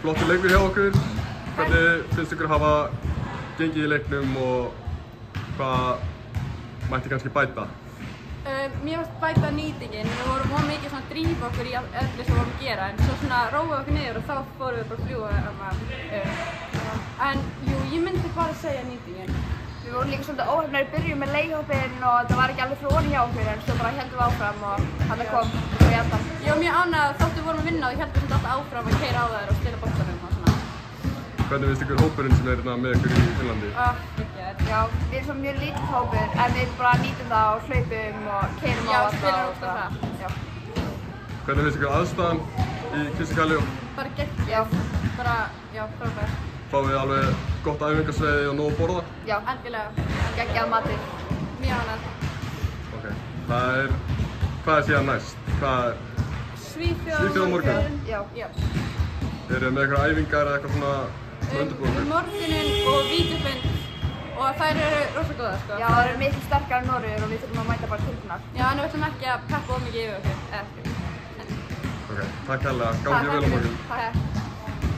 Flottur leikur hjá okkur. Hvernig finnst ykkur hafa gengið í leiknum og hvað mætti kannski bæta? Mér fannst bæta nýtingin. Við vorum mjög mikið að drífa okkur í öllu sem við vorum að gera, en svo svona róið okkur niður og þá fórum við bara að fljúga. En jú, ég myndi bara segja nýtingin. Við vorum líka svolítið óheppnir í byrjun með leikhópinn og það var ekki alveg fyrir ofan hjá okkur, en svo bara héldum við áfram og hann kom og ég endan. Ég var mjög ánægð þótt við vorum að vinna og ég héldum alltaf áfram að keyra á þær og spila boltanum og svona. Hvernig finnst ykkur hópurinn sem er með ykkur í Finnlandi? Já, við erum svona mjög lítill hópur en við bara nýtum það og hlaupum og keyrum á alltaf. Já, spilum alltaf það. Hvernig finnst ykkur aðstæðan í Kissigali? Bara geggjað. Já, frábært. Fáið þið alveg gott æfingasvæði og nóg að borða? Já, endilega. Geggjað matur. Mjög ánægð. Ok, hvað er síðan næst? Svíþjóð á morgun? Já. Eru þið með eitthvað æfingar eða eitthvað svona undirbúið? Morguninn og víkjufund og þær eru rosa góðar, sko. Já, það eru mikið sterkar en Noregur og við þurfum að mæta bara tilbúnar. Já, en við ætlum ekki að peppa of mikið yfir okkur. Ok, takk hérlega. Gangi vel á morgun.